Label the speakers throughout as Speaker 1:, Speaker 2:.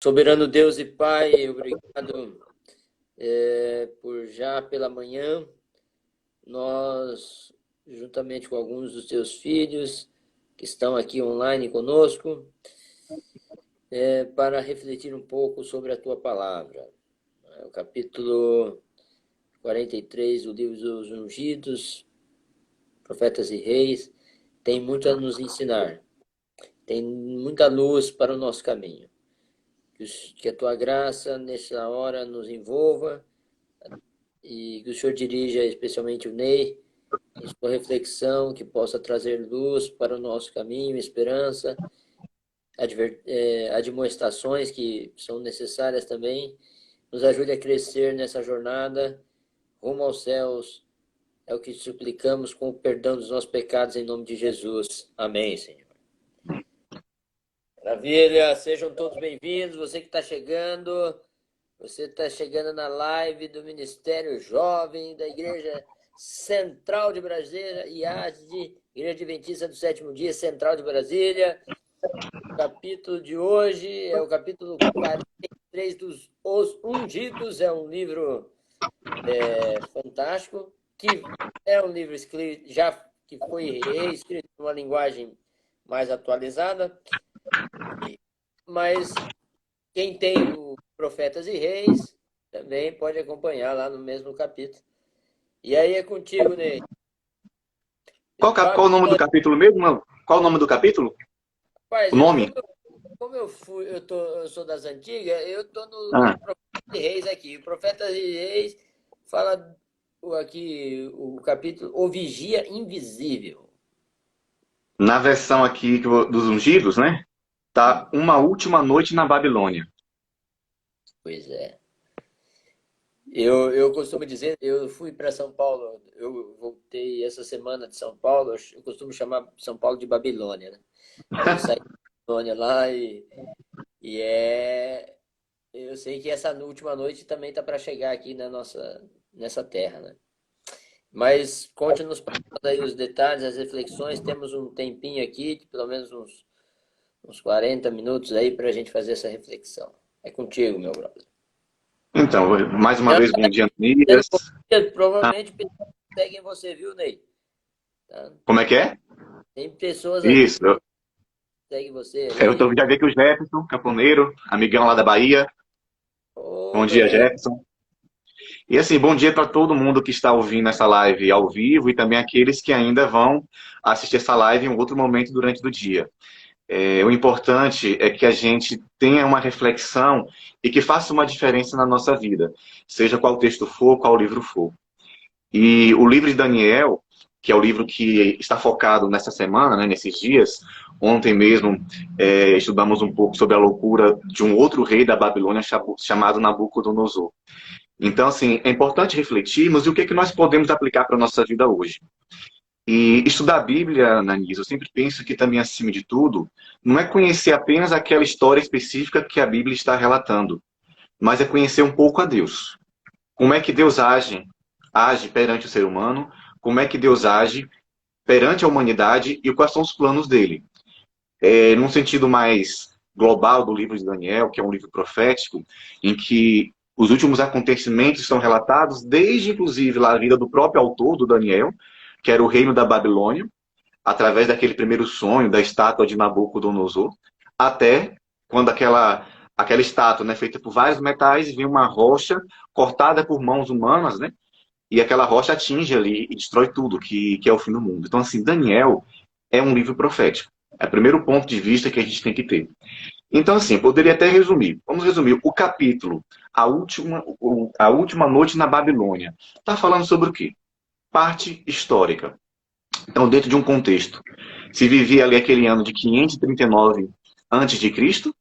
Speaker 1: Soberano Deus e Pai, obrigado por já pela manhã nós, juntamente com alguns dos teus filhos que estão aqui online conosco, para refletir um pouco sobre a tua palavra. O capítulo 43 do livro dos Ungidos, Profetas e Reis, tem muito a nos ensinar, tem muita luz para o nosso caminho. Que a tua graça nessa hora nos envolva e que o Senhor dirija especialmente o Ney em sua reflexão, que possa trazer luz para o nosso caminho, esperança, admoestações que são necessárias também. Nos ajude a crescer nessa jornada rumo aos céus. É o que suplicamos com o perdão dos nossos pecados em nome de Jesus. Amém, Senhor. Maravilha, sejam todos bem-vindos. Você que está chegando na live do Ministério Jovem da Igreja Central de Brasília, IASD, Igreja Adventista do Sétimo Dia, Central de Brasília. O capítulo de hoje é o capítulo 43 dos Os Ungidos. É um livro fantástico, que é um livro escrito, que foi reescrito numa linguagem mais atualizada, mas quem tem o Profetas e Reis também pode acompanhar lá no mesmo capítulo. E aí é contigo, Ney.
Speaker 2: Qual o nome do capítulo mesmo, mano? Qual o nome do capítulo?
Speaker 1: Rapaz,
Speaker 2: O nome?
Speaker 1: como eu sou das antigas, eu tô no Profetas e Reis aqui. O Profetas e Reis fala aqui o capítulo O Vigia Invisível.
Speaker 2: Na versão aqui dos Ungidos, né? Tá Uma Última Noite na Babilônia.
Speaker 1: Pois é. Eu costumo dizer, eu fui para São Paulo, eu voltei essa semana de São Paulo, eu costumo chamar São Paulo de Babilônia, né? Eu saí de Babilônia lá eu sei que essa última noite também tá para chegar aqui nessa terra, né? Mas conte-nos aí os detalhes, as reflexões, temos um tempinho aqui, de pelo menos uns 40 minutos aí para a gente fazer essa reflexão. É contigo, meu brother.
Speaker 2: Então, mais uma vez, bom dia, Ananias.
Speaker 1: Provavelmente pessoas que seguem você, viu, Ney? Tá?
Speaker 2: Como é que é?
Speaker 1: Tem pessoas aqui
Speaker 2: Isso.
Speaker 1: que seguem você
Speaker 2: Já vi aqui o Jefferson, camponeiro, amigão lá da Bahia.
Speaker 1: Oh,
Speaker 2: Bom dia,
Speaker 1: bem.
Speaker 2: Jefferson. E assim, bom dia para todo mundo que está ouvindo essa live ao vivo e também aqueles que ainda vão assistir essa live em um outro momento durante o dia. O importante é que a gente tenha uma reflexão e que faça uma diferença na nossa vida, seja qual texto for, qual livro for. E o livro de Daniel, que é o livro que está focado nessa semana, né, nesses dias, ontem mesmo estudamos um pouco sobre a loucura de um outro rei da Babilônia chamado Nabucodonosor. Então, assim, é importante refletirmos e o que é que nós podemos aplicar para a nossa vida hoje. E estudar a Bíblia, Ananias, eu sempre penso que também, acima de tudo, não é conhecer apenas aquela história específica que a Bíblia está relatando, mas é conhecer um pouco a Deus. Como é que Deus age perante o ser humano, como é que Deus age perante a humanidade e quais são os planos dele. Num sentido mais global do livro de Daniel, que é um livro profético, em que os últimos acontecimentos são relatados, desde inclusive lá a vida do próprio autor, do Daniel, que era o reino da Babilônia, através daquele primeiro sonho da estátua de Nabucodonosor, até quando aquela estátua, né, feita por vários metais, vem uma rocha cortada por mãos humanas, né, e aquela rocha atinge ali e destrói tudo, que é o fim do mundo. Então, assim, Daniel é um livro profético. É o primeiro ponto de vista que a gente tem que ter. Então, assim, poderia até resumir. Vamos resumir. O capítulo, a última noite na Babilônia, está falando sobre o quê? Parte histórica. Então, dentro de um contexto, se vivia ali aquele ano de 539 a.C.,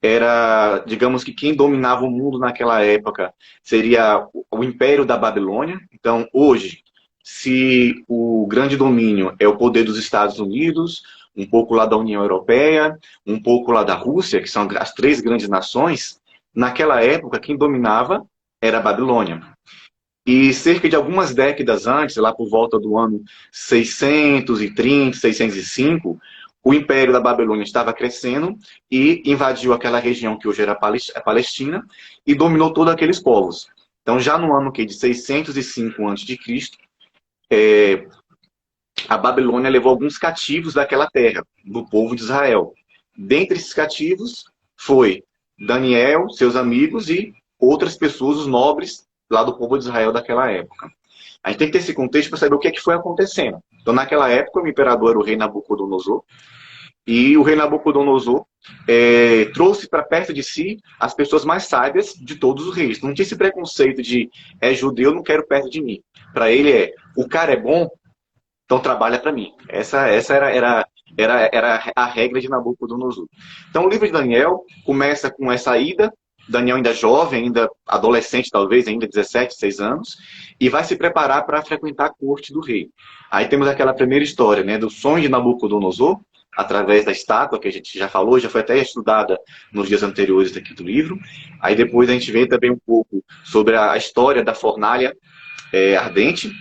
Speaker 2: era, digamos que quem dominava o mundo naquela época seria o Império da Babilônia. Então, hoje, se o grande domínio é o poder dos Estados Unidos, um pouco lá da União Europeia, um pouco lá da Rússia, que são as três grandes nações, naquela época quem dominava era a Babilônia. E cerca de algumas décadas antes, lá por volta do ano 630, 605, o Império da Babilônia estava crescendo e invadiu aquela região que hoje era a Palestina e dominou todos aqueles povos. Então, já no ano de 605 a.C., a Babilônia levou alguns cativos daquela terra, do povo de Israel. Dentre esses cativos foi Daniel, seus amigos e outras pessoas, os nobres lá do povo de Israel daquela época. A gente tem que ter esse contexto para saber o que é que foi acontecendo. Então, naquela época, o imperador era o rei Nabucodonosor, e o rei Nabucodonosor trouxe para perto de si as pessoas mais sábias de todos os reis. Não tinha esse preconceito de judeu, não quero perto de mim. Para ele o cara é bom, então trabalha para mim. Essa era a regra de Nabucodonosor. Então o livro de Daniel começa com essa ida, Daniel ainda jovem, ainda adolescente talvez, ainda 17, 16 anos, e vai se preparar para frequentar a corte do rei. Aí temos aquela primeira história, né, do sonho de Nabucodonosor, através da estátua, que a gente já falou, já foi até estudada nos dias anteriores aqui do livro. Aí depois a gente vê também um pouco sobre a história da fornalha ardente,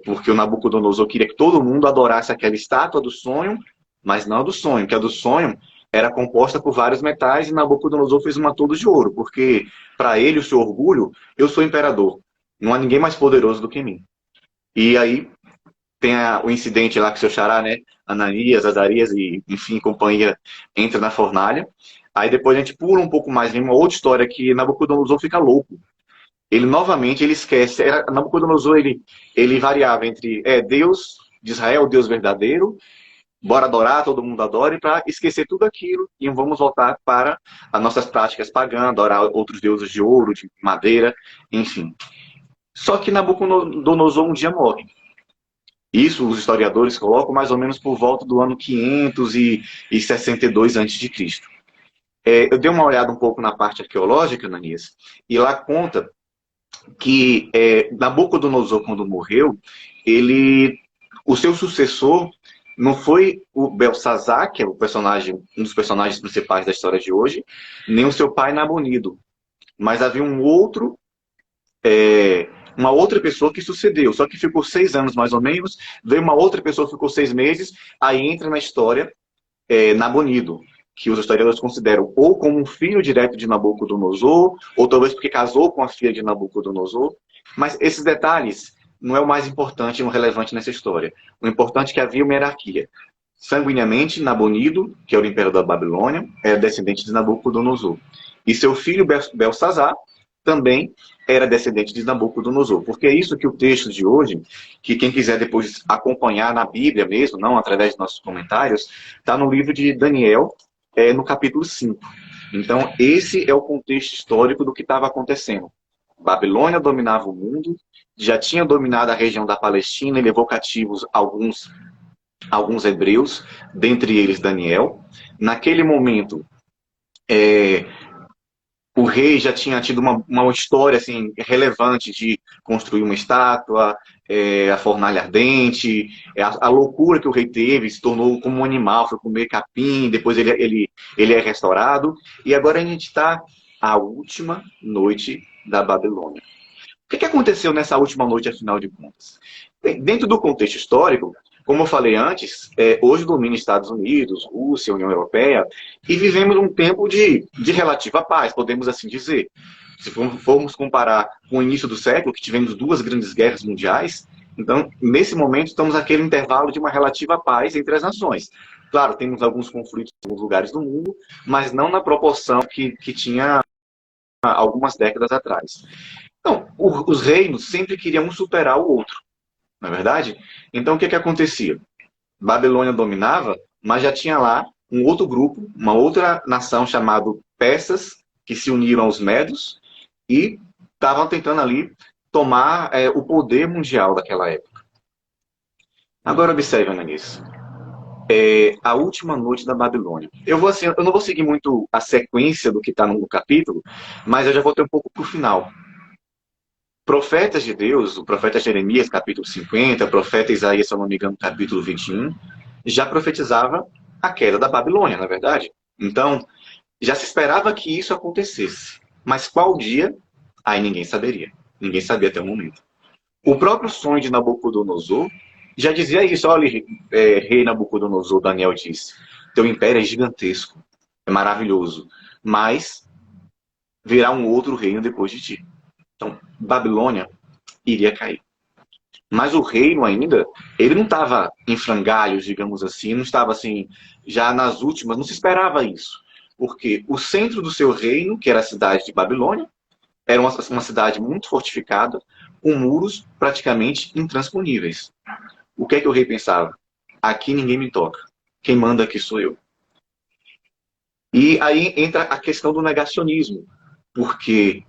Speaker 2: porque o Nabucodonosor queria que todo mundo adorasse aquela estátua do sonho, mas não a do sonho, que a do sonho era composta por vários metais e Nabucodonosor fez uma toda de ouro, porque para ele, o seu orgulho, eu sou imperador, não há ninguém mais poderoso do que mim. E aí tem o incidente lá que o seu xará, né, Ananias, Azarias e, enfim, companhia, entra na fornalha. Aí depois a gente pula um pouco mais, vem uma outra história que Nabucodonosor fica louco. Ele novamente, ele esquece. Nabucodonosor, ele variava entre Deus de Israel, Deus verdadeiro, bora adorar, todo mundo adora, e para esquecer tudo aquilo, e vamos voltar para as nossas práticas pagãs, adorar outros deuses de ouro, de madeira, enfim. Só que Nabucodonosor um dia morre. Isso os historiadores colocam mais ou menos por volta do ano 562 a.C. Eu dei uma olhada um pouco na parte arqueológica, Ananias, e lá conta que Nabucodonosor, quando morreu, o seu sucessor não foi o Belsazar, que é um dos personagens principais da história de hoje, nem o seu pai Nabonido, mas havia uma outra pessoa que sucedeu, só que ficou 6 anos mais ou menos, veio uma outra pessoa que ficou 6 meses, aí entra na história Nabonido, que os historiadores consideram ou como um filho direto de Nabucodonosor, ou talvez porque casou com a filha de Nabucodonosor, mas esses detalhes não é o mais importante e o relevante nessa história. O importante é que havia uma hierarquia. Sanguineamente, Nabonido, que era o imperador da Babilônia, era descendente de Nabucodonosor. E seu filho Belsazar também era descendente de Nabucodonosor. Porque é isso que o texto de hoje, que quem quiser depois acompanhar na Bíblia mesmo, não através de nossos comentários, está no livro de Daniel, no capítulo 5. Então, esse é o contexto histórico do que estava acontecendo. Babilônia dominava o mundo, já tinha dominado a região da Palestina e levou cativos alguns hebreus, dentre eles Daniel. Naquele momento, o rei já tinha tido uma história assim, relevante de construir uma estátua, a fornalha ardente, a loucura que o rei teve, se tornou como um animal, foi comer capim, depois ele é restaurado. E agora a gente está à última noite da Babilônia. O que aconteceu nessa última noite, afinal de contas? Bem, dentro do contexto histórico, como eu falei antes, hoje domina Estados Unidos, Rússia, União Europeia, e vivemos um tempo de relativa paz, podemos assim dizer. Se formos comparar com o início do século, que tivemos 2 grandes guerras mundiais, então, nesse momento, estamos naquele intervalo de uma relativa paz entre as nações. Claro, temos alguns conflitos em alguns lugares do mundo, mas não na proporção que tinha algumas décadas atrás. Então, os reinos sempre queriam um superar o outro, não é verdade? Então, o que acontecia? Babilônia dominava, mas já tinha lá um outro grupo, uma outra nação chamada Persas, que se uniram aos Medos e estavam tentando ali tomar o poder mundial daquela época. Agora observe, Ananias. A última noite da Babilônia. Eu não vou seguir muito a sequência do que está no capítulo, mas eu já vou ter um pouco para o final. Profetas de Deus, o profeta Jeremias, capítulo 50, o profeta Isaías, se eu não me engano, capítulo 21, já profetizava a queda da Babilônia, na verdade. Então, já se esperava que isso acontecesse. Mas qual dia? Aí ninguém saberia. Ninguém sabia até o momento. O próprio sonho de Nabucodonosor já dizia isso, olha, rei Nabucodonosor, Daniel disse, teu império é gigantesco, é maravilhoso, mas virá um outro reino depois de ti. Então, Babilônia iria cair. Mas o reino ainda, ele não estava em frangalhos, digamos assim, não estava assim, já nas últimas, não se esperava isso. Porque o centro do seu reino, que era a cidade de Babilônia, era uma cidade muito fortificada, com muros praticamente intransponíveis. O que é que o rei pensava? Aqui ninguém me toca. Quem manda aqui sou eu. E aí entra a questão do negacionismo, porque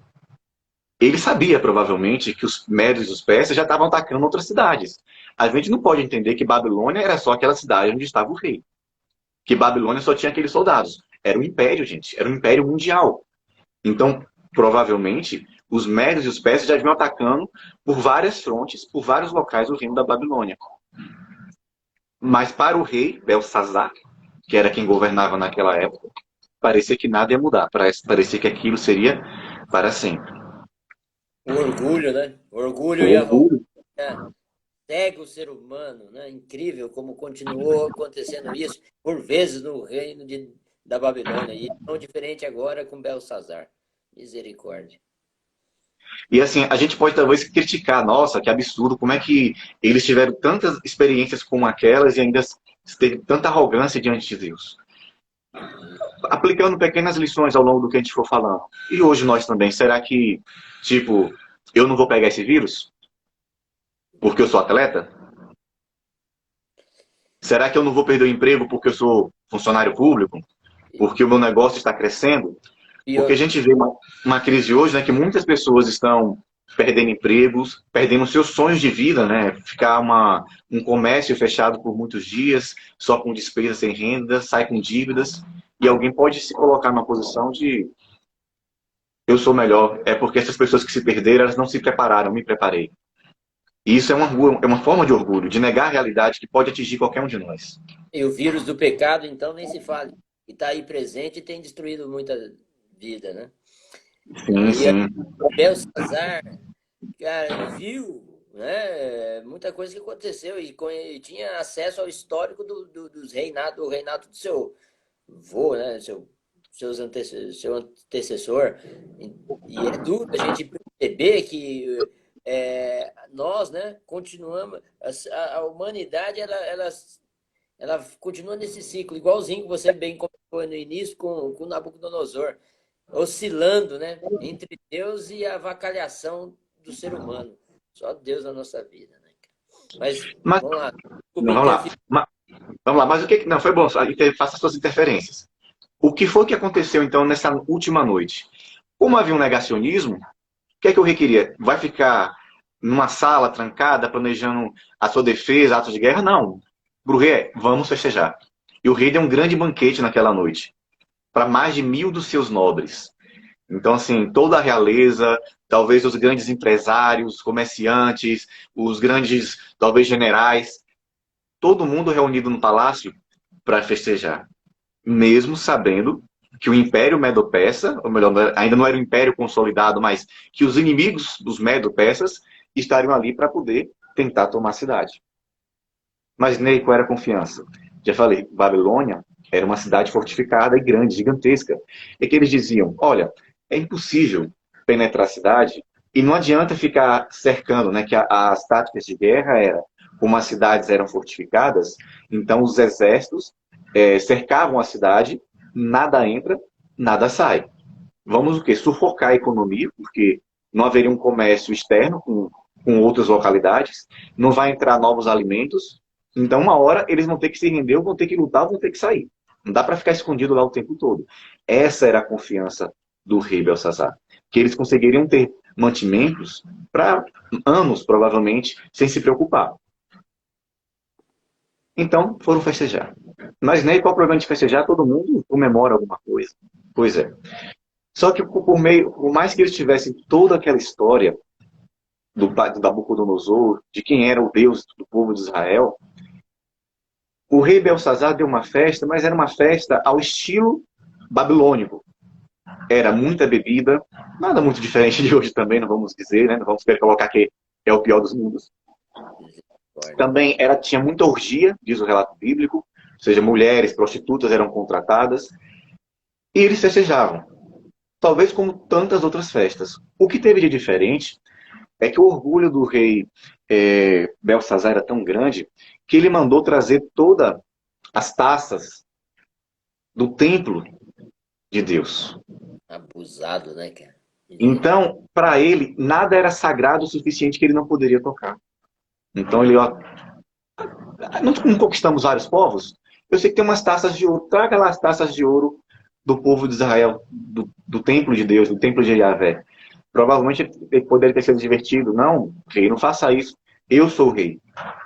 Speaker 2: ele sabia, provavelmente, que os médios e os persas já estavam atacando outras cidades. A gente não pode entender que Babilônia era só aquela cidade onde estava o rei. Que Babilônia só tinha aqueles soldados. Era um império, gente. Era um império mundial. Então, provavelmente, os médios e os persas já vinham atacando por várias frontes, por vários locais do reino da Babilônia. Mas para o rei, Belsazar, que era quem governava naquela época, parecia que nada ia mudar. Parecia que aquilo seria para sempre.
Speaker 1: O orgulho, né? O orgulho
Speaker 2: O
Speaker 1: e a arrogância
Speaker 2: orgulho.
Speaker 1: cega o ser humano, né? Incrível como continuou acontecendo isso por vezes no reino da Babilônia. E é tão diferente agora com Belsazar. Misericórdia.
Speaker 2: E assim, a gente pode talvez criticar, nossa, que absurdo, como é que eles tiveram tantas experiências como aquelas e ainda teve tanta arrogância diante de Deus. Aplicando pequenas lições ao longo do que a gente for falando. E hoje nós também, será que, tipo, eu não vou pegar esse vírus? Porque eu sou atleta? Será que eu não vou perder o emprego porque eu sou funcionário público? Porque o meu negócio está crescendo? Porque a
Speaker 1: Pior,
Speaker 2: gente vê uma crise hoje, né, que muitas pessoas estão perdendo empregos, perdendo seus sonhos de vida, né? Ficar um comércio fechado por muitos dias, só com despesas sem renda, sai com dívidas, e alguém pode se colocar numa posição de eu sou melhor. É porque essas pessoas que se perderam, elas não se prepararam, eu me preparei. E isso é uma forma de orgulho, de negar a realidade que pode atingir qualquer um de nós.
Speaker 1: e o vírus do pecado, então, nem se fale. E está aí presente e tem destruído muita vida, né?
Speaker 2: Sim,
Speaker 1: E
Speaker 2: sim.
Speaker 1: Belsazar, cara, viu, né, muita coisa que aconteceu e tinha acesso ao histórico dos reinados, do reinado do seu vô, né, seu antecessor. E é duro a gente perceber que nós, né, continuamos, a humanidade, ela continua nesse ciclo, igualzinho que você bem comentou no início com Nabucodonosor, oscilando, né, entre Deus e a avacalhação do ser humano. Só Deus na nossa vida, né? Mas
Speaker 2: Mas,
Speaker 1: vamos lá. Desculpa
Speaker 2: não, vamos lá.
Speaker 1: interferir.
Speaker 2: Vamos lá, mas o que. Não, foi bom, faça suas interferências. O que foi que aconteceu então nessa última noite? Como havia um negacionismo, o que é que o rei queria? Vai ficar numa sala trancada, planejando a sua defesa, atos de guerra? Não. Para o rei vamos festejar. E o rei deu um grande banquete naquela noite, para mais de 1.000 dos seus nobres. Então, assim, toda a realeza, talvez os grandes empresários, comerciantes, os grandes, talvez, generais, todo mundo reunido no palácio para festejar. Mesmo sabendo que o Império Medo-Persa, ou melhor, ainda não era um império consolidado, mas que os inimigos dos Medo-Persas estariam ali para poder tentar tomar a cidade. Mas Ney, qual era a confiança? Já falei, Babilônia era uma cidade fortificada e grande, gigantesca. E que eles diziam, olha, é impossível penetrar a cidade e não adianta ficar cercando, né? Que as táticas de guerra era, como as cidades eram fortificadas, então os exércitos cercavam a cidade, nada entra, nada sai. Vamos o quê? Sufocar a economia, porque não haveria um comércio externo com outras localidades, não vai entrar novos alimentos, então uma hora eles vão ter que se render, vão ter que lutar, vão ter que sair. Não dá para ficar escondido lá o tempo todo. Essa era a confiança do rei Belsazar, que eles conseguiriam ter mantimentos para anos, provavelmente, sem se preocupar. Então, foram festejar. Mas nem qual o problema de festejar? Todo mundo comemora alguma coisa. Pois é. Só que por mais que eles tivessem toda aquela história do Nabucodonosor, de quem era o Deus do povo de Israel, o rei Belsazar deu uma festa, mas era uma festa ao estilo babilônico. Era muita bebida, nada muito diferente de hoje também, não vamos dizer, né? Não vamos querer colocar que é o pior dos mundos.
Speaker 1: Misericórdia.
Speaker 2: Também tinha muita orgia, diz o relato bíblico, ou seja, mulheres, prostitutas eram contratadas, e eles festejavam, talvez como tantas outras festas. O que teve de diferente é que o orgulho do rei Belsazar era tão grande que ele mandou trazer todas as taças do templo de Deus.
Speaker 1: Abusado, né, cara?
Speaker 2: Então, para ele, nada era sagrado o suficiente que ele não poderia tocar. Então ele, ó, não conquistamos vários povos? Eu sei que tem umas taças de ouro. Traga lá as taças de ouro do povo de Israel, do templo de Deus, do templo de Yahvé. Provavelmente ele poderia ter sido divertido. Não, rei, não faça isso. Eu sou o rei.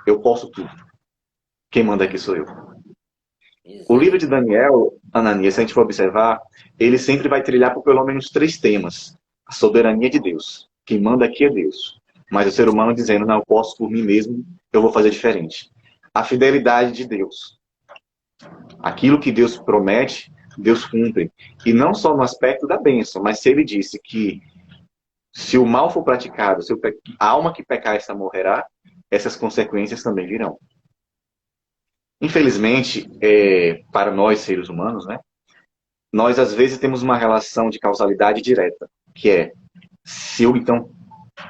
Speaker 2: Eu posso tudo. Quem manda aqui sou eu. O livro de Daniel, Ananias, se a gente for observar, ele sempre vai trilhar por pelo menos 3 temas. A soberania de Deus. Quem manda aqui é Deus. Mas o ser humano dizendo, não, eu posso por mim mesmo, eu vou fazer diferente. A fidelidade de Deus. Aquilo que Deus promete, Deus cumpre. E não só no aspecto da bênção, mas se ele disse que se o mal for praticado, se a alma que pecar essa morrerá, essas consequências também virão. Infelizmente, para nós seres humanos, né, nós às vezes temos uma relação de causalidade direta, que é, se eu então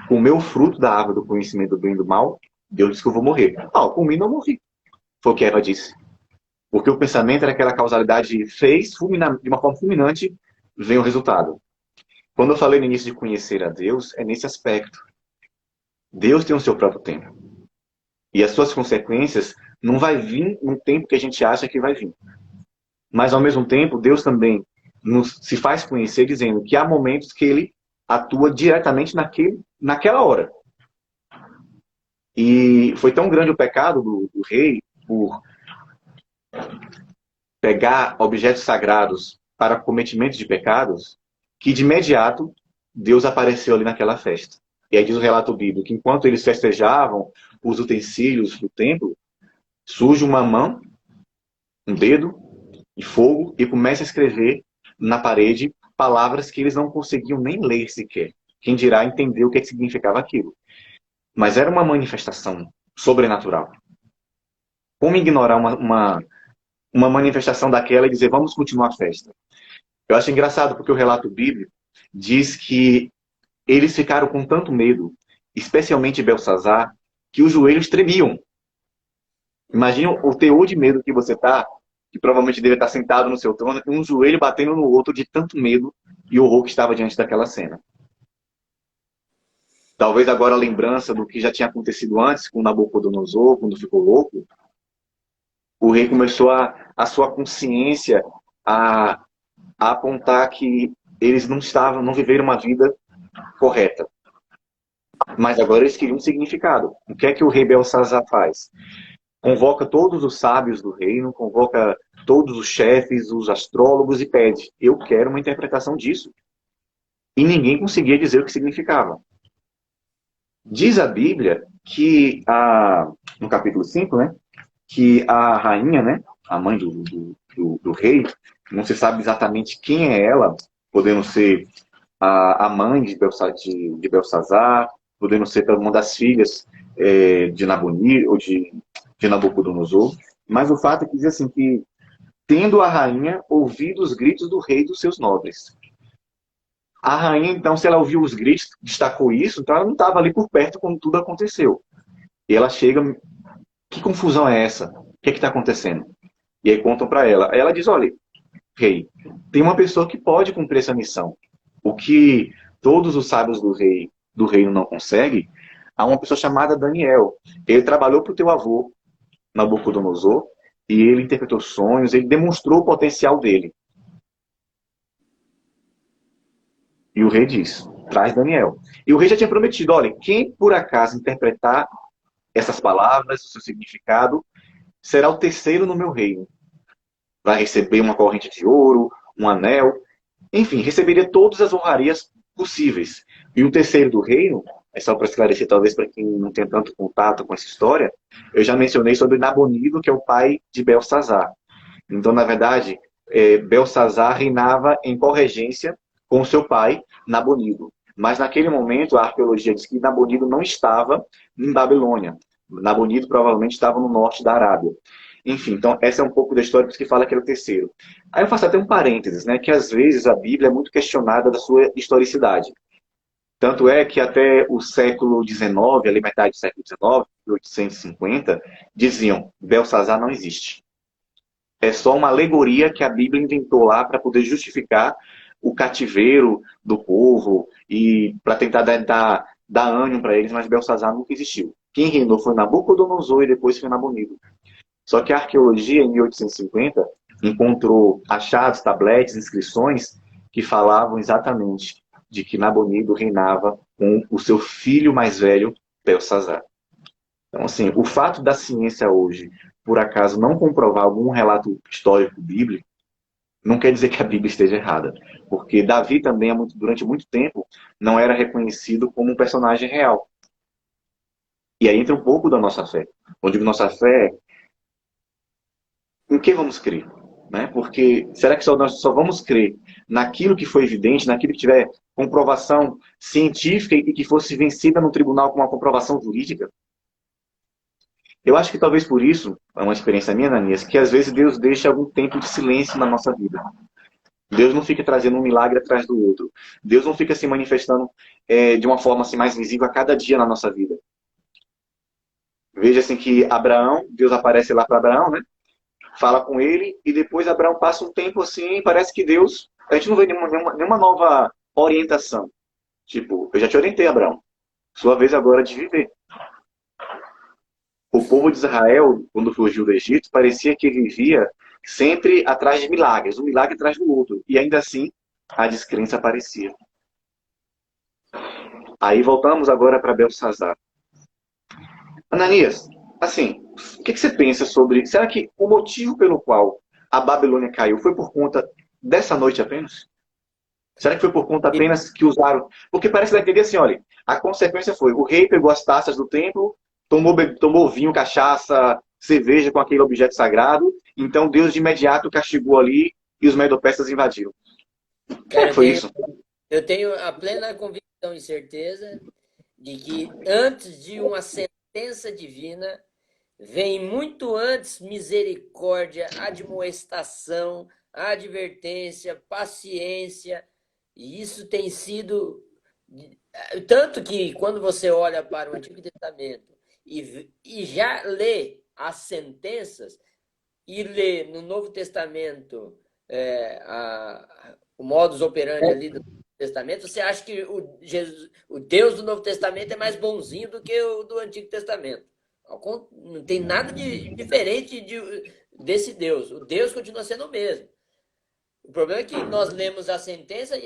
Speaker 2: comer o fruto da árvore do conhecimento do bem e do mal, Deus disse que eu vou morrer. Eu comi, não morri. Foi o que Eva disse. Porque o pensamento era aquela causalidade fez, de uma forma fulminante, vem o resultado. Quando eu falei no início de conhecer a Deus, é nesse aspecto. Deus tem o seu próprio tempo. E as suas consequências não vai vir no tempo que a gente acha que vai vir. Mas, ao mesmo tempo, Deus também se faz conhecer dizendo que há momentos que ele atua diretamente naquela hora. E foi tão grande o pecado do rei por pegar objetos sagrados para cometimento de pecados, que de imediato Deus apareceu ali naquela festa. E aí diz o relato bíblico que enquanto eles festejavam os utensílios do templo, surge uma mão, um dedo e fogo e começa a escrever na parede palavras que eles não conseguiam nem ler sequer. Quem dirá entender o que significava aquilo. Mas era uma manifestação sobrenatural. Como ignorar uma manifestação daquela e dizer, vamos continuar a festa? Eu acho engraçado porque o relato bíblico diz que eles ficaram com tanto medo, especialmente Belsazar, que os joelhos tremiam. Imagina o teor de medo que você está, que provavelmente deve estar sentado no seu trono, e um joelho batendo no outro de tanto medo e horror que estava diante daquela cena. Talvez agora a lembrança do que já tinha acontecido antes com Nabucodonosor, quando ficou louco, o rei começou a sua consciência a apontar que eles não viveram uma vida correta. Mas agora eles queriam um significado. O que é que o rei Belsazar faz? Convoca todos os sábios do reino, convoca todos os chefes, os astrólogos e pede, eu quero uma interpretação disso. E ninguém conseguia dizer o que significava. Diz a Bíblia que, no capítulo 5, né, que a rainha, né, a mãe do rei, não se sabe exatamente quem é ela, podendo ser a mãe de Belsazar, podendo ser uma das filhas de Nabonir ou de Nabucodonosor, mas o fato é que diz assim que, tendo a rainha ouvido os gritos do rei e dos seus nobres. A rainha, então, se ela ouviu os gritos, destacou isso, então ela não estava ali por perto quando tudo aconteceu. E ela chega, que confusão é essa? O que é que está acontecendo? E aí contam para ela. Aí ela diz, olha, rei, tem uma pessoa que pode cumprir essa missão. O que todos os sábios do reino não conseguem, há uma pessoa chamada Daniel. Ele trabalhou para o teu avô, Nabucodonosor, e ele interpretou sonhos, ele demonstrou o potencial dele. E o rei diz, traz Daniel. E o rei já tinha prometido, olha, quem por acaso interpretar essas palavras, o seu significado, será o terceiro no meu reino. Vai receber uma corrente de ouro, um anel, enfim, receberia todas as honrarias possíveis. E o terceiro do reino, é só para esclarecer, talvez para quem não tem tanto contato com essa história, eu já mencionei sobre Nabonido, que é o pai de Belsazar. Então, na verdade, Belsazar reinava em corregência com seu pai, Nabonido. Mas naquele momento, a arqueologia diz que Nabonido não estava em Babilônia. Nabonido provavelmente estava no norte da Arábia. Enfim, então essa é um pouco da história, por isso que fala que era o terceiro. Aí eu faço até um parênteses, né, que às vezes a Bíblia é muito questionada da sua historicidade. Tanto é que até o século XIX, ali metade do século XIX, 1850, diziam, Belsazar não existe. É só uma alegoria que a Bíblia inventou lá para poder justificar o cativeiro do povo e para tentar dar ânimo para eles, mas Belsazar nunca existiu. Quem reinou foi Nabucodonosor e depois foi Nabonido. Só que a arqueologia, em 1850, encontrou achados, tabletes, inscrições que falavam exatamente de que Nabonido reinava com o seu filho mais velho, Belsazar. Então, assim, o fato da ciência hoje, por acaso, não comprovar algum relato histórico bíblico, não quer dizer que a Bíblia esteja errada. Porque Davi também, durante muito tempo, não era reconhecido como um personagem real. E aí entra um pouco da nossa fé. Quando digo nossa fé, em que vamos crer? Né? Porque será que nós só vamos crer naquilo que foi evidente, naquilo que tiver comprovação científica e que fosse vencida no tribunal com uma comprovação jurídica? Eu acho que talvez por isso, é uma experiência minha, Ananias, que às vezes Deus deixa algum tempo de silêncio na nossa vida. Deus não fica trazendo um milagre atrás do outro. Deus não fica se manifestando de uma forma assim, mais visível a cada dia na nossa vida. Veja assim que Abraão, Deus aparece lá para Abraão, né? Fala com ele e depois Abraão passa um tempo assim, parece que Deus, a gente não vê nenhuma nova orientação. Tipo, eu já te orientei, Abraão. Sua vez agora de viver. O povo de Israel, quando fugiu do Egito, parecia que vivia sempre atrás de milagres, um milagre atrás do outro. E ainda assim, a descrença aparecia. Aí voltamos agora para Belsazar. Ananias, assim, o que você pensa sobre... Será que o motivo pelo qual a Babilônia caiu foi por conta dessa noite apenas? Será que foi por conta apenas que usaram... Porque parece que entender assim, olha, a consequência foi, o rei pegou as taças do templo, tomou vinho, cachaça, cerveja com aquele objeto sagrado, então Deus de imediato castigou ali e os medo-persas invadiram. Será
Speaker 1: Cara,
Speaker 2: que foi isso?
Speaker 1: eu tenho a plena convicção e certeza de que antes de uma sentença divina, vem muito antes misericórdia, admoestação, advertência, paciência, e isso tem sido. Tanto que quando você olha para o Antigo Testamento e já lê as sentenças, e lê no Novo Testamento o modus operandi ali do Novo Testamento, você acha que o Deus do Novo Testamento é mais bonzinho do que o do Antigo Testamento. Não tem nada de diferente desse Deus. O Deus continua sendo o mesmo. O problema é que nós lemos a sentença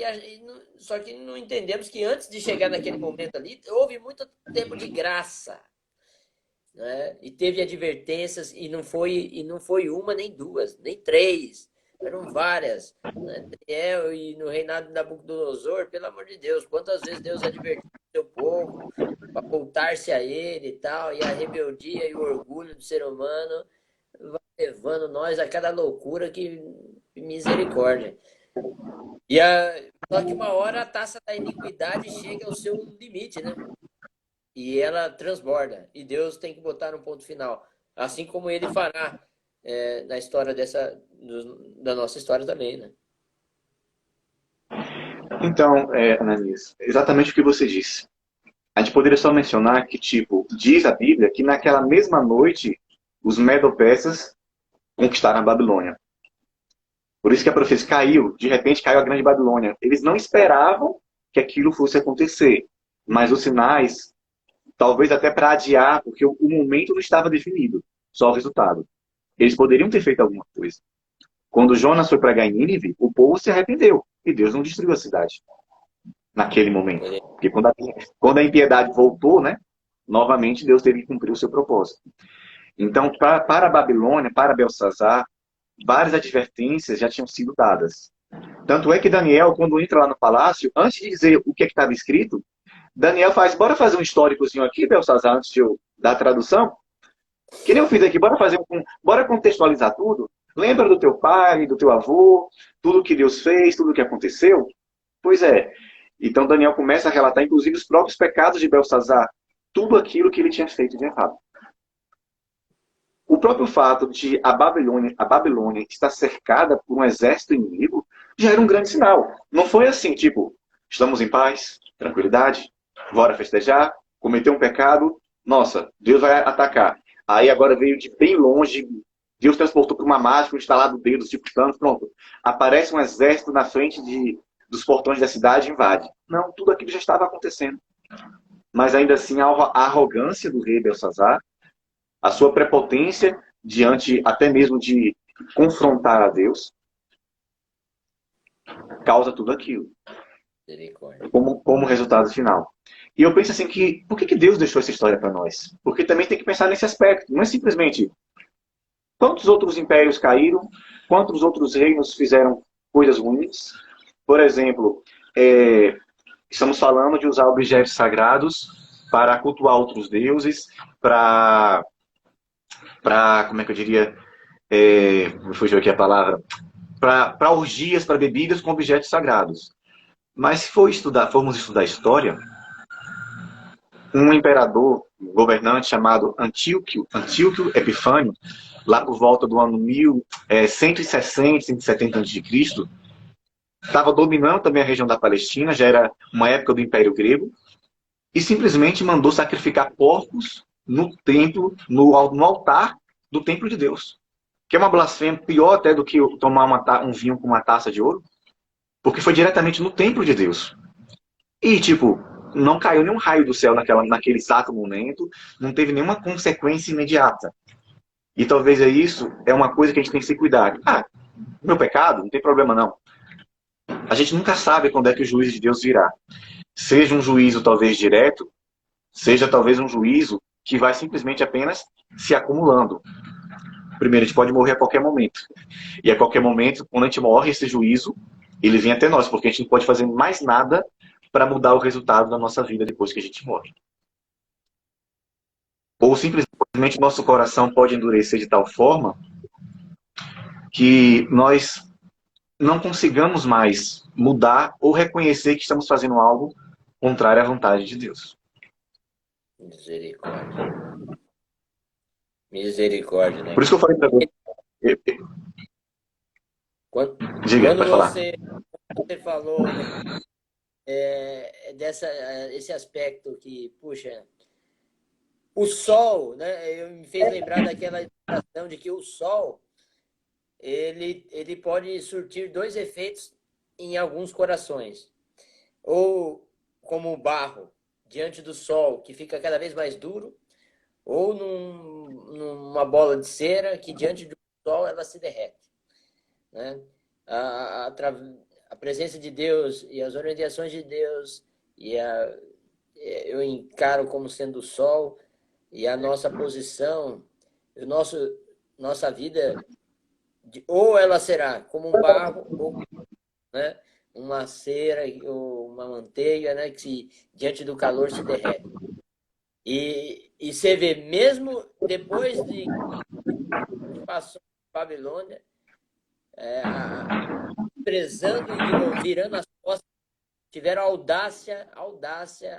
Speaker 1: só que não entendemos que antes de chegar naquele momento ali, houve muito tempo de graça. Né? E teve advertências, e não foi uma, nem duas, nem três. Eram várias. Né? E no reinado de Nabucodonosor, pelo amor de Deus, quantas vezes Deus advertiu o seu povo para voltar-se a ele e tal, e a rebeldia e o orgulho do ser humano vai levando nós a cada loucura que misericórdia. Só que uma hora a taça da iniquidade chega ao seu limite, né? E ela transborda. E Deus tem que botar um ponto final. Assim como ele fará na história da nossa história também, né?
Speaker 2: Então, Ananias, exatamente o que você disse. A gente poderia só mencionar que, tipo, diz a Bíblia que naquela mesma noite os medo-persas conquistaram a Babilônia. Por isso que a profecia caiu, de repente caiu a grande Babilônia. Eles não esperavam que aquilo fosse acontecer, mas os sinais, talvez até para adiar, porque o momento não estava definido, só o resultado. Eles poderiam ter feito alguma coisa. Quando Jonas foi pregar em Nínive, o povo se arrependeu e Deus não destruiu a cidade naquele momento. Porque quando a impiedade voltou, né, novamente Deus teve que cumprir o seu propósito. Então, para a Babilônia, para Belsazar, várias advertências já tinham sido dadas. Tanto é que Daniel, quando entra lá no palácio, antes de dizer o que estava escrito, Daniel faz, bora fazer um históricozinho aqui, Belsazar, antes de eu dar a tradução? Que nem eu fiz aqui, bora contextualizar tudo? Lembra do teu pai, do teu avô, tudo que Deus fez, tudo que aconteceu? Pois é. Então Daniel começa a relatar, inclusive, os próprios pecados de Belsazar, tudo aquilo que ele tinha feito de errado. o próprio fato de a Babilônia estar cercada por um exército inimigo já era um grande sinal. Não foi assim, tipo, estamos em paz, tranquilidade, bora festejar, cometeu um pecado, nossa, Deus vai atacar. Aí agora veio de bem longe, Deus transportou para uma mágica, instalado o dedo, tipo, pronto. Aparece um exército na frente dos portões da cidade e invade. Não, tudo aquilo já estava acontecendo. Mas ainda assim, a arrogância do rei Belsazar, a sua prepotência diante até mesmo de confrontar a Deus, causa tudo aquilo, como resultado final. E eu penso assim que, por que Deus deixou essa história para nós? Porque também tem que pensar nesse aspecto. Não é simplesmente quantos outros impérios caíram, quantos outros reinos fizeram coisas ruins. Por exemplo, estamos falando de usar objetos sagrados para cultuar outros deuses, para como é que eu diria, me fugiu aqui a palavra, para orgias, para bebidas com objetos sagrados. Mas se formos estudar história, um imperador, um governante chamado Antíoco Epifânio, lá por volta do ano 160, 170 a.C., estava dominando também a região da Palestina, já era uma época do Império Grego, e simplesmente mandou sacrificar porcos no templo, no altar do templo de Deus. Que é uma blasfêmia pior até do que tomar um vinho com uma taça de ouro, porque foi diretamente no templo de Deus. E, tipo, não caiu nenhum raio do céu naquele exato momento, não teve nenhuma consequência imediata. E talvez isso é uma coisa que a gente tem que se cuidar. Meu pecado, não tem problema não. A gente nunca sabe quando é que o juízo de Deus virá. Seja um juízo talvez direto, seja talvez um juízo que vai simplesmente apenas se acumulando. Primeiro, a gente pode morrer a qualquer momento. E a qualquer momento, quando a gente morre, esse juízo, ele vem até nós, porque a gente não pode fazer mais nada para mudar o resultado da nossa vida depois que a gente morre. Ou simplesmente nosso coração pode endurecer de tal forma que nós não consigamos mais mudar ou reconhecer que estamos fazendo algo contrário à vontade de Deus.
Speaker 1: Misericórdia. Misericórdia, né?
Speaker 2: Por isso que eu falei para você. Diga, pode falar.
Speaker 1: Você falou esse aspecto que, puxa, o sol, né? Me fez lembrar daquela ilustração de que o sol ele pode surtir dois efeitos em alguns corações. Ou como o barro diante do sol, que fica cada vez mais duro, ou numa bola de cera que diante do sol ela se derrete, né? A presença de Deus e as orientações de Deus eu encaro como sendo o sol, e a nossa posição, nossa vida, ou ela será como um barro, ou, né, uma cera ou uma manteiga, né, que diante do calor se derrete. E você vê, mesmo depois de passou a Babilônia, prezando e virando as costas, tiveram a audácia,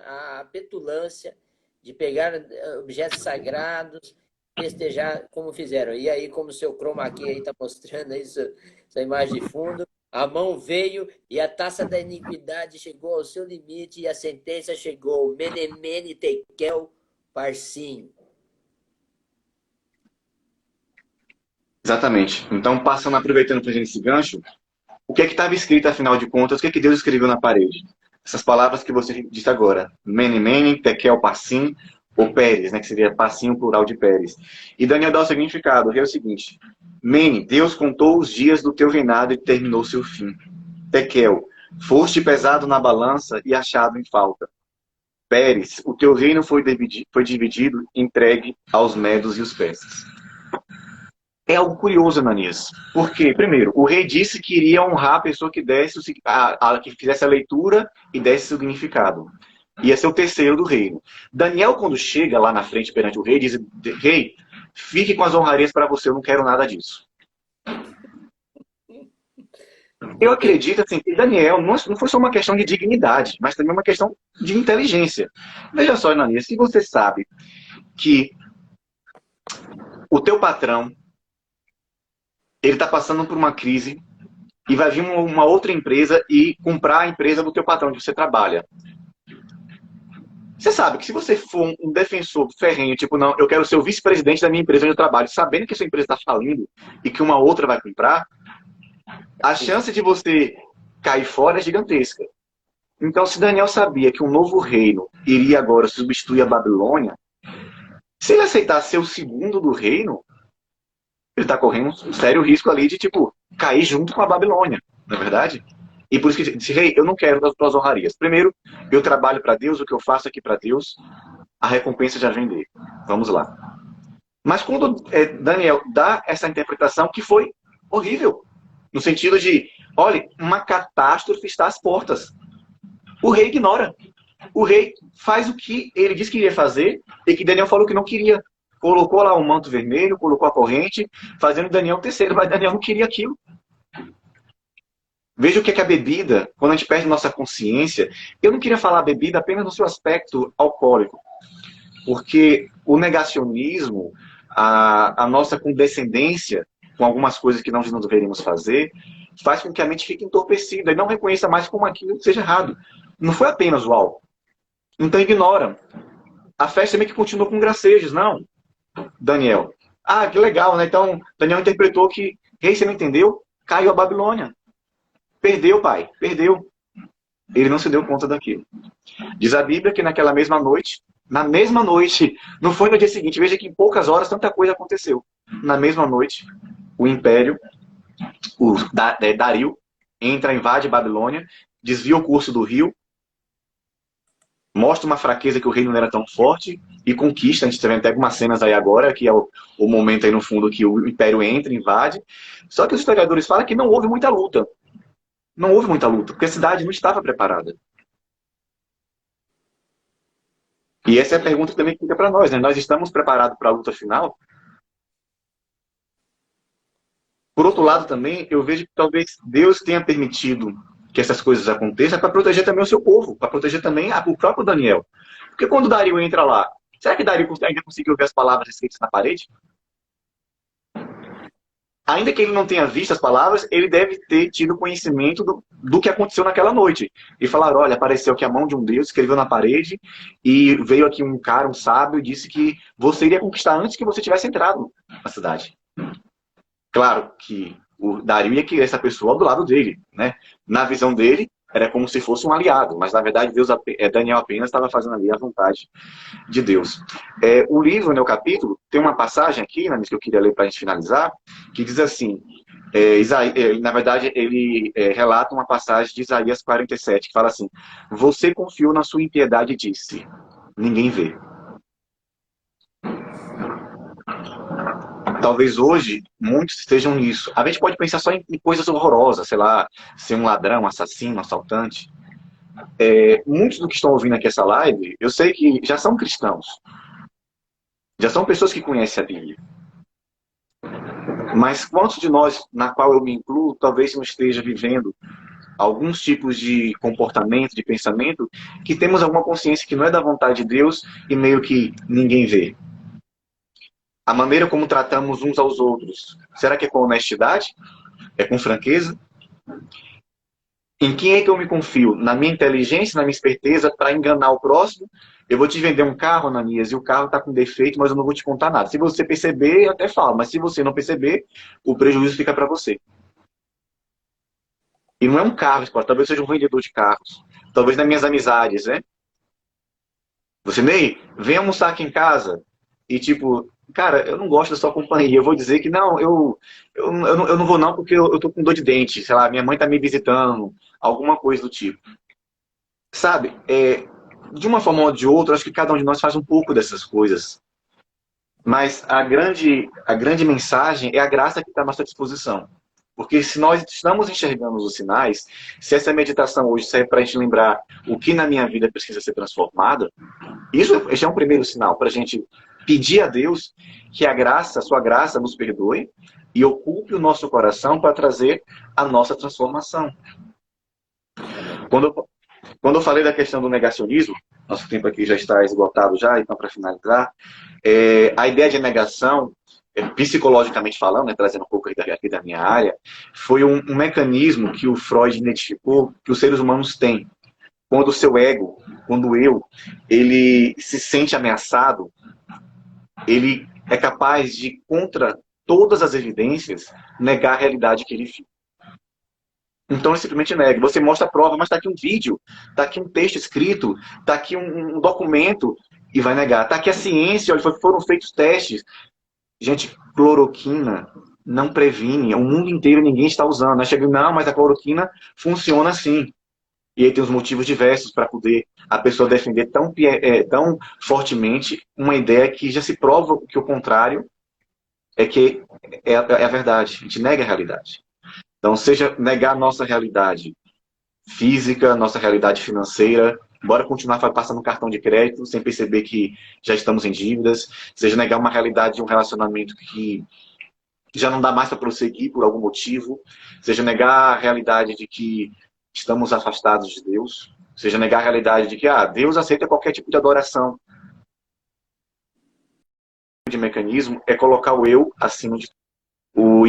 Speaker 1: a petulância de pegar objetos sagrados, festejar como fizeram. E aí, como o seu chroma key aí está mostrando isso, essa imagem de fundo, a mão veio e a taça da iniquidade chegou ao seu limite e a sentença chegou. Mene, mene, tekel, parsim.
Speaker 2: Exatamente. Então, aproveitando para esse gancho, o que é que estava escrito, afinal de contas, o que é que Deus escreveu na parede? Essas palavras que você disse agora. Mene, mene, tekel, parsim, ou Pérez, né, que seria passinho plural de Pérez. E Daniel dá o significado, é o seguinte: Mene, Deus contou os dias do teu reinado e terminou seu fim. Tekel, foste pesado na balança e achado em falta. Pérez, o teu reino foi dividido, entregue aos medos e os persas. É algo curioso, Ananias. Porque, primeiro, o rei disse que iria honrar a pessoa que que fizesse a leitura e desse o significado. Ia ser o terceiro do reino. Daniel, quando chega lá na frente perante o rei, diz: Rei, fique com as honrarias para você, eu não quero nada disso. Eu acredito assim, que Daniel não foi só uma questão de dignidade, mas também uma questão de inteligência. Veja só, Ananias, se você sabe que o teu patrão, ele está passando por uma crise e vai vir uma outra empresa e comprar a empresa do teu patrão onde você trabalha. Você sabe que se você for um defensor ferrenho, tipo, não, eu quero ser o vice-presidente da minha empresa onde eu trabalho, sabendo que a sua empresa está falindo e que uma outra vai comprar, a chance de você cair fora é gigantesca. Então, se Daniel sabia que um novo reino iria agora substituir a Babilônia, se ele aceitar ser o segundo do reino, ele está correndo um sério risco ali de, tipo, cair junto com a Babilônia, não é verdade? E por isso que ele disse, rei, eu não quero das tuas honrarias. Primeiro, eu trabalho para Deus, o que eu faço aqui para Deus, a recompensa já vem dele. Vamos lá. Mas quando Daniel dá essa interpretação, que foi horrível, no sentido de, olha, uma catástrofe está às portas. O rei ignora. O rei faz o que ele disse que iria fazer e que Daniel falou que não queria. Colocou lá um manto vermelho, colocou a corrente, fazendo Daniel terceiro, mas Daniel não queria aquilo. Veja o que é que a bebida, quando a gente perde nossa consciência, eu não queria falar a bebida apenas no seu aspecto alcoólico, porque o negacionismo, a nossa condescendência com algumas coisas que nós não deveríamos fazer, faz com que a mente fique entorpecida e não reconheça mais como aquilo seja errado. Não foi apenas o álcool. Então ignora. A festa também que continua com gracejos, não. Daniel. Ah, que legal, né? Então, Daniel interpretou que, rei, você não entendeu? Caiu a Babilônia. Perdeu, pai. Perdeu. Ele não se deu conta daquilo. Diz a Bíblia que naquela mesma noite, na mesma noite, não foi no dia seguinte, veja que em poucas horas tanta coisa aconteceu. Na mesma noite, o império, Dario, entra, invade Babilônia, desvia o curso do rio, mostra uma fraqueza que o reino não era tão forte e conquista. A gente tem até algumas cenas aí agora, que é o momento aí no fundo que o império entra, invade. Só que os historiadores falam que não houve muita luta. Não houve muita luta, porque a cidade não estava preparada. E essa é a pergunta que também fica para nós, né? Nós estamos preparados para a luta final? Por outro lado também, eu vejo que talvez Deus tenha permitido que essas coisas aconteçam para proteger também o seu povo, para proteger também o próprio Daniel. Porque quando Dario entra lá, será que Dario ainda conseguiu ver as palavras escritas na parede? Ainda que ele não tenha visto as palavras, ele deve ter tido conhecimento do que aconteceu naquela noite. E falaram, olha, apareceu aqui a mão de um Deus, escreveu na parede, e veio aqui um cara, um sábio, e disse que você iria conquistar antes que você tivesse entrado na cidade. Claro que o Dario ia querer essa pessoa do lado dele, né? Na visão dele, era como se fosse um aliado, mas na verdade Daniel apenas estava fazendo ali a vontade de Deus. O livro, né, o capítulo, tem uma passagem aqui, né, que eu queria ler para a gente finalizar, que diz assim, na verdade ele relata uma passagem de Isaías 47, que fala assim, você confiou na sua impiedade e disse, ninguém vê. Talvez hoje muitos estejam nisso. A gente pode pensar só em coisas horrorosas, sei lá, ser um ladrão, um assassino, um assaltante. Muitos do que estão ouvindo aqui essa live, eu sei que já são cristãos. Já são pessoas que conhecem a Bíblia. Mas quantos de nós, na qual eu me incluo, talvez não esteja vivendo alguns tipos de comportamento, de pensamento, que temos alguma consciência que não é da vontade de Deus e meio que ninguém vê. A maneira como tratamos uns aos outros, será que é com honestidade? É com franqueza? Em quem é que eu me confio? Na minha inteligência, na minha esperteza para enganar o próximo? Eu vou te vender um carro, Ananias, e o carro está com defeito, mas eu não vou te contar nada. Se você perceber, eu até falo, mas se você não perceber, o prejuízo fica para você. E não é um carro, talvez seja um vendedor de carros. Talvez nas minhas amizades, né? Você, Ney, vem almoçar aqui em casa e tipo, cara, eu não gosto da sua companhia. Eu vou dizer que não, eu não vou não porque eu tô com dor de dente. Sei lá, minha mãe tá me visitando. Alguma coisa do tipo. Sabe, de uma forma ou de outra, acho que cada um de nós faz um pouco dessas coisas. Mas a grande mensagem é a graça que está à nossa disposição. Porque se nós estamos enxergando os sinais, se essa meditação hoje serve para a gente lembrar o que na minha vida precisa ser transformado, esse é um primeiro sinal para a gente pedir a Deus que a sua graça nos perdoe e ocupe o nosso coração para trazer a nossa transformação. Quando eu falei da questão do negacionismo, nosso tempo aqui já está esgotado já, então para finalizar, a ideia de negação psicologicamente falando, né, trazendo um pouco aqui da minha área, foi um mecanismo que o Freud identificou que os seres humanos têm. Quando o seu ego, quando o eu, ele se sente ameaçado, ele é capaz de, contra todas as evidências, negar a realidade que ele viu. Então ele simplesmente nega. Você mostra a prova, mas está aqui um vídeo, está aqui um texto escrito, está aqui um documento, e vai negar. Está aqui a ciência, olha, foram feitos testes. Gente, cloroquina não previne, o mundo inteiro ninguém está usando. Aí chega, não, mas a cloroquina funciona assim. E aí tem os motivos diversos para poder a pessoa defender tão fortemente uma ideia que já se prova que o contrário é que é a verdade. A gente nega a realidade. Então, seja negar a nossa realidade física, nossa realidade financeira, bora continuar passando cartão de crédito sem perceber que já estamos em dívidas, seja negar uma realidade de um relacionamento que já não dá mais para prosseguir por algum motivo, seja negar a realidade de que estamos afastados de Deus, seja negar a realidade de que Deus aceita qualquer tipo de adoração. De mecanismo é colocar o eu acima de o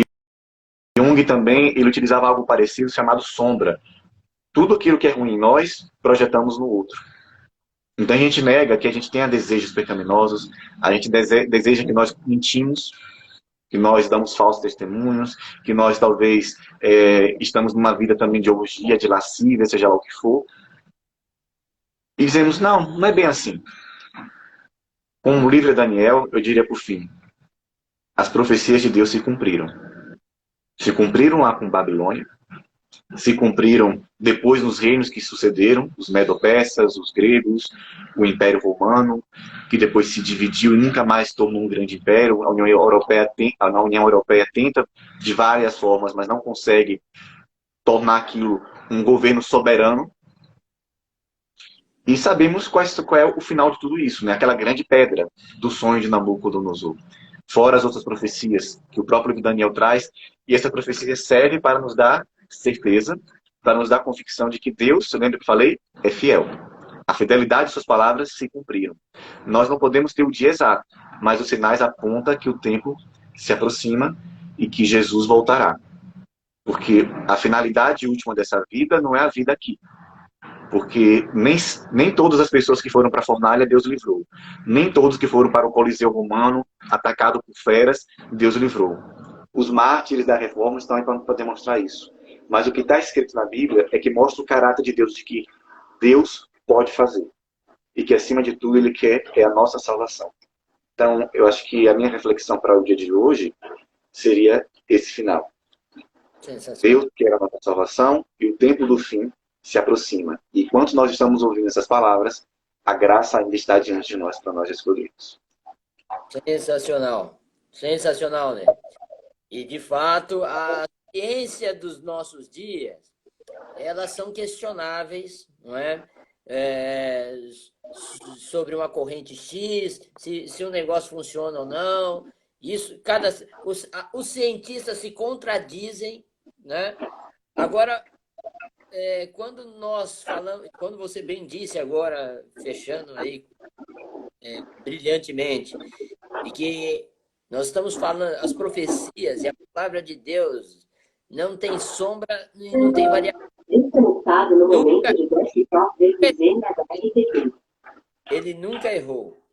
Speaker 2: Jung também, ele utilizava algo parecido chamado sombra. Tudo aquilo que é ruim em nós, projetamos no outro. Então a gente nega que a gente tenha desejos pecaminosos, a gente deseja que nós mentimos, que nós damos falsos testemunhos, que nós talvez estamos numa vida também de orgia, de lascívia, seja lá o que for. E dizemos, não, não é bem assim. Com o livro de Daniel, eu diria por fim, as profecias de Deus se cumpriram. Se cumpriram lá com Babilônia, se cumpriram depois nos reinos que sucederam, os medo-persas, os gregos, o Império Romano, que depois se dividiu e nunca mais tornou um grande império. A União Europeia tenta de várias formas, mas não consegue tornar aquilo um governo soberano. E sabemos qual é o final de tudo isso, né? Aquela grande pedra do sonho de Nabucodonosor. Fora as outras profecias que o próprio Daniel traz, e essa profecia serve para nos dar certeza, para nos dar convicção de que Deus, você lembra que eu falei? É fiel. A fidelidade de suas palavras se cumpriram. Nós não podemos ter o dia exato, mas os sinais apontam que o tempo se aproxima e que Jesus voltará. Porque a finalidade última dessa vida não é a vida aqui. Porque nem todas as pessoas que foram para a fornalha, Deus livrou. Nem todos que foram para o Coliseu Romano, atacado por feras, Deus livrou. Os mártires da reforma estão aí para demonstrar isso. Mas o que está escrito na Bíblia é que mostra o caráter de Deus, de que Deus pode fazer. E que, acima de tudo, Ele quer a nossa salvação. Então, eu acho que a minha reflexão para o dia de hoje seria esse final. Deus quer a nossa salvação e o tempo do fim se aproxima. E enquanto nós estamos ouvindo essas palavras, a graça ainda está diante de nós para nós escolhermos.
Speaker 1: Sensacional. Sensacional, né? E, de fato, a ciência dos nossos dias, elas são questionáveis, não é? Sobre uma corrente X, se o negócio funciona ou não. Isso, os cientistas se contradizem, né? Agora, quando nós falamos, quando você bem disse agora, fechando aí brilhantemente, de que nós estamos falando, as profecias e a palavra de Deus não tem sombra e não tem variação. Ele nunca errou.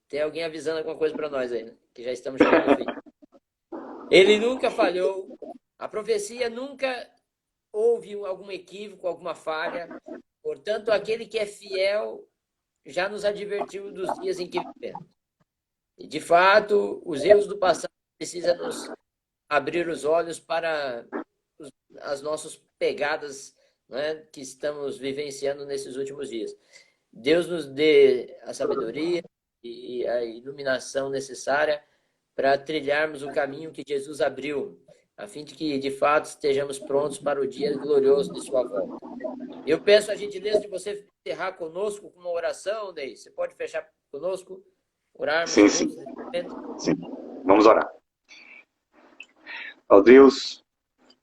Speaker 1: Tem alguém avisando alguma coisa para nós aí, né? Que já estamos chegando no fim. Ele nunca falhou. A profecia nunca houve algum equívoco, alguma falha. Portanto, aquele que é fiel já nos advertiu dos dias em que vivemos. E, de fato, os erros do passado precisam nos abrir os olhos para as nossas pegadas, né, que estamos vivenciando nesses últimos dias. Deus nos dê a sabedoria e a iluminação necessária para trilharmos o caminho que Jesus abriu, a fim de que, de fato, estejamos prontos para o dia glorioso de sua volta. Eu peço a gentileza de você encerrar conosco com uma oração, Ney. Você pode fechar conosco? Orarmos
Speaker 2: juntos? Sim. Vamos orar. Ó Deus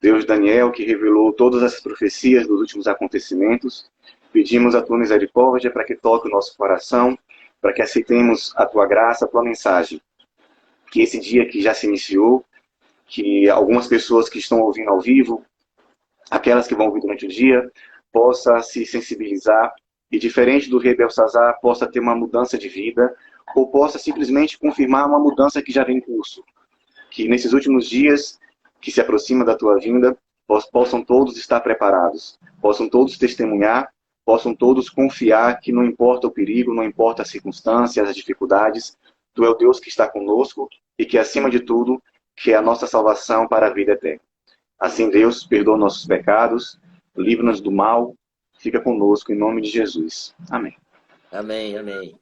Speaker 2: de Daniel, que revelou todas as profecias dos últimos acontecimentos, pedimos a tua misericórdia para que toque o nosso coração, para que aceitemos a tua graça, a tua mensagem. que esse dia que já se iniciou, que algumas pessoas que estão ouvindo ao vivo, aquelas que vão ouvir durante o dia, possa se sensibilizar e, diferente do rei Belsazar, possa ter uma mudança de vida ou possa simplesmente confirmar uma mudança que já vem em curso. Que nesses últimos dias que se aproxima da tua vinda, possam todos estar preparados, possam todos testemunhar, possam todos confiar que não importa o perigo, não importa as circunstâncias, as dificuldades, tu é o Deus que está conosco e que, acima de tudo, que é a nossa salvação para a vida eterna. Assim, Deus, perdoa nossos pecados, livra-nos do mal, fica conosco em nome de Jesus. Amém.
Speaker 1: Amém, amém.